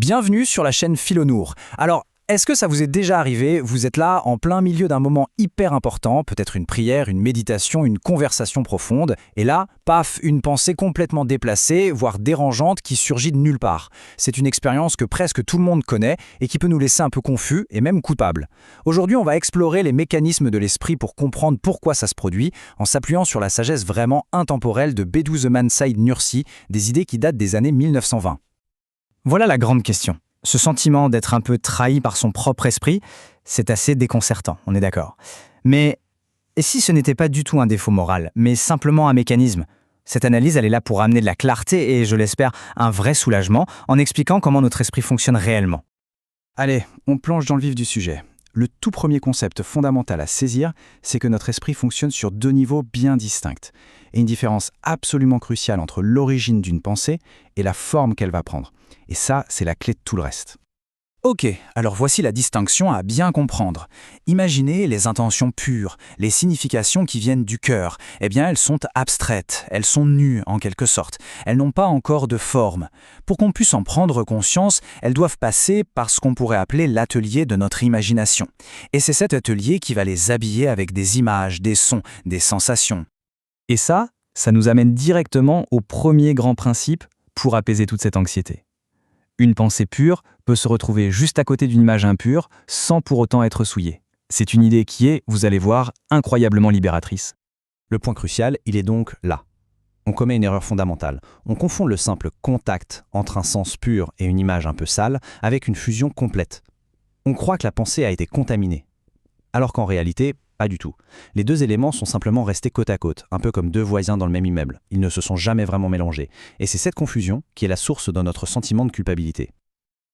Bienvenue sur la chaîne Philonour. Alors, est-ce que ça vous est déjà arrivé? Vous êtes là en plein milieu d'un moment hyper important, peut-être une prière, une méditation, une conversation profonde, et là, paf, une pensée complètement déplacée, voire dérangeante qui surgit de nulle part. C'est une expérience que presque tout le monde connaît et qui peut nous laisser un peu confus et même coupables. Aujourd'hui, on va explorer les mécanismes de l'esprit pour comprendre pourquoi ça se produit, en s'appuyant sur la sagesse vraiment intemporelle de Bediüzzaman Said Nursi, des idées qui datent des années 1920. Voilà la grande question. Ce sentiment d'être un peu trahi par son propre esprit, c'est assez déconcertant, on est d'accord. Mais et si ce n'était pas du tout un défaut moral, mais simplement un mécanisme? Cette analyse, elle est là pour amener de la clarté et, je l'espère, un vrai soulagement, en expliquant comment notre esprit fonctionne réellement. Allez, on plonge dans le vif du sujet. Le tout premier concept fondamental à saisir, c'est que notre esprit fonctionne sur deux niveaux bien distincts, et une différence absolument cruciale entre l'origine d'une pensée et la forme qu'elle va prendre. Et ça, c'est la clé de tout le reste. Ok, alors voici la distinction à bien comprendre. Imaginez les intentions pures, les significations qui viennent du cœur. Eh bien, elles sont abstraites, elles sont nues en quelque sorte. Elles n'ont pas encore de forme. Pour qu'on puisse en prendre conscience, elles doivent passer par ce qu'on pourrait appeler l'atelier de notre imagination. Et c'est cet atelier qui va les habiller avec des images, des sons, des sensations. Et ça nous amène directement au premier grand principe pour apaiser toute cette anxiété. Une pensée pure peut se retrouver juste à côté d'une image impure sans pour autant être souillée. C'est une idée qui est, vous allez voir, incroyablement libératrice. Le point crucial, il est donc là. On commet une erreur fondamentale. On confond le simple contact entre un sens pur et une image un peu sale avec une fusion complète. On croit que la pensée a été contaminée. Alors qu'en réalité, pas du tout. Les deux éléments sont simplement restés côte à côte, un peu comme deux voisins dans le même immeuble. Ils ne se sont jamais vraiment mélangés. Et c'est cette confusion qui est la source de notre sentiment de culpabilité.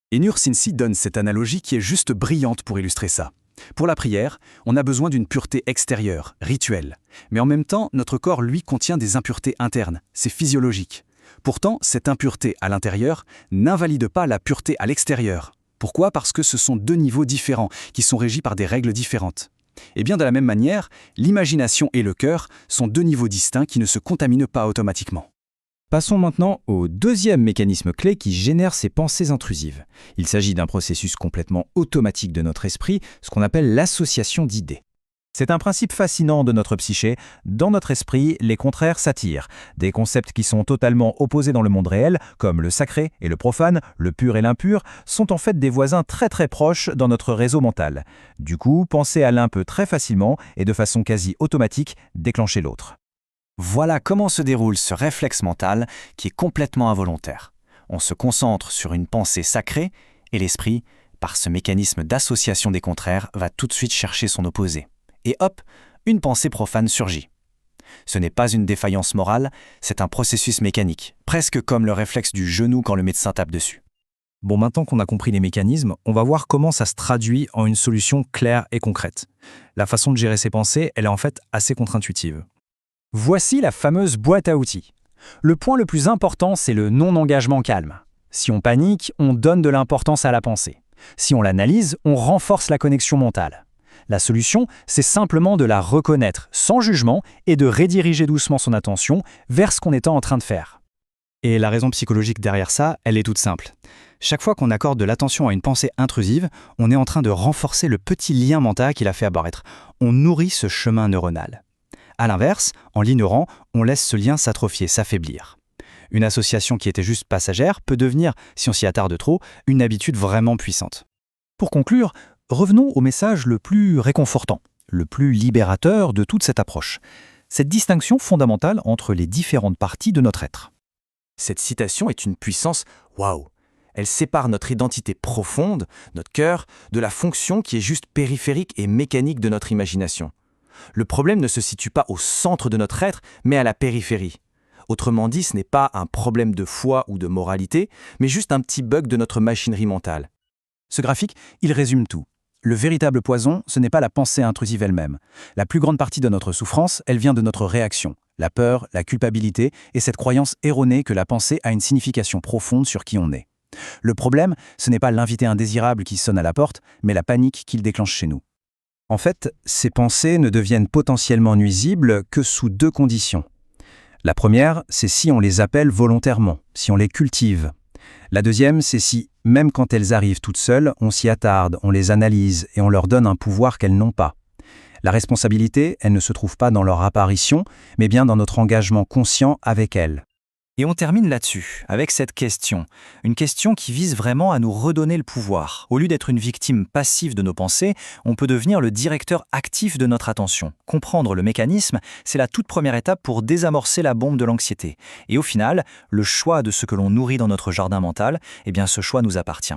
Et Nursi donne cette analogie qui est juste brillante pour illustrer ça. Pour la prière, on a besoin d'une pureté extérieure, rituelle. Mais en même temps, notre corps, lui, contient des impuretés internes. C'est physiologique. Pourtant, cette impureté à l'intérieur n'invalide pas la pureté à l'extérieur. Pourquoi? Parce que ce sont deux niveaux différents, qui sont régis par des règles différentes. Et bien de la même manière, l'imagination et le cœur sont deux niveaux distincts qui ne se contaminent pas automatiquement. Passons maintenant au deuxième mécanisme clé qui génère ces pensées intrusives. Il s'agit d'un processus complètement automatique de notre esprit, ce qu'on appelle l'association d'idées. C'est un principe fascinant de notre psyché. Dans notre esprit, les contraires s'attirent. Des concepts qui sont totalement opposés dans le monde réel, comme le sacré et le profane, le pur et l'impur, sont en fait des voisins très très proches dans notre réseau mental. Du coup, penser à l'un peut très facilement et de façon quasi automatique déclencher l'autre. Voilà comment se déroule ce réflexe mental qui est complètement involontaire. On se concentre sur une pensée sacrée et l'esprit, par ce mécanisme d'association des contraires, va tout de suite chercher son opposé. Et hop, une pensée profane surgit. Ce n'est pas une défaillance morale, c'est un processus mécanique, presque comme le réflexe du genou quand le médecin tape dessus. Bon, maintenant qu'on a compris les mécanismes, on va voir comment ça se traduit en une solution claire et concrète. La façon de gérer ces pensées, elle est en fait assez contre-intuitive. Voici la fameuse boîte à outils. Le point le plus important, c'est le non-engagement calme. Si on panique, on donne de l'importance à la pensée. Si on l'analyse, on renforce la connexion mentale. La solution, c'est simplement de la reconnaître sans jugement et de rediriger doucement son attention vers ce qu'on est en train de faire. Et la raison psychologique derrière ça, elle est toute simple. Chaque fois qu'on accorde de l'attention à une pensée intrusive, on est en train de renforcer le petit lien mental qui l'a fait apparaître. On nourrit ce chemin neuronal. À l'inverse, en l'ignorant, on laisse ce lien s'atrophier, s'affaiblir. Une association qui était juste passagère peut devenir, si on s'y attarde trop, une habitude vraiment puissante. Pour conclure, revenons au message le plus réconfortant, le plus libérateur de toute cette approche. Cette distinction fondamentale entre les différentes parties de notre être. Cette citation est une puissance waouh. Elle sépare notre identité profonde, notre cœur, de la fonction qui est juste périphérique et mécanique de notre imagination. Le problème ne se situe pas au centre de notre être, mais à la périphérie. Autrement dit, ce n'est pas un problème de foi ou de moralité, mais juste un petit bug de notre machinerie mentale. Ce graphique, il résume tout. Le véritable poison, ce n'est pas la pensée intrusive elle-même. La plus grande partie de notre souffrance, elle vient de notre réaction, la peur, la culpabilité et cette croyance erronée que la pensée a une signification profonde sur qui on est. Le problème, ce n'est pas l'invité indésirable qui sonne à la porte, mais la panique qu'il déclenche chez nous. En fait, ces pensées ne deviennent potentiellement nuisibles que sous deux conditions. La première, c'est si on les appelle volontairement, si on les cultive. La deuxième, c'est si, même quand elles arrivent toutes seules, on s'y attarde, on les analyse et on leur donne un pouvoir qu'elles n'ont pas. La responsabilité, elle ne se trouve pas dans leur apparition, mais bien dans notre engagement conscient avec elles. Et on termine là-dessus, avec cette question. Une question qui vise vraiment à nous redonner le pouvoir. Au lieu d'être une victime passive de nos pensées, on peut devenir le directeur actif de notre attention. Comprendre le mécanisme, c'est la toute première étape pour désamorcer la bombe de l'anxiété. Et au final, le choix de ce que l'on nourrit dans notre jardin mental, eh bien ce choix nous appartient.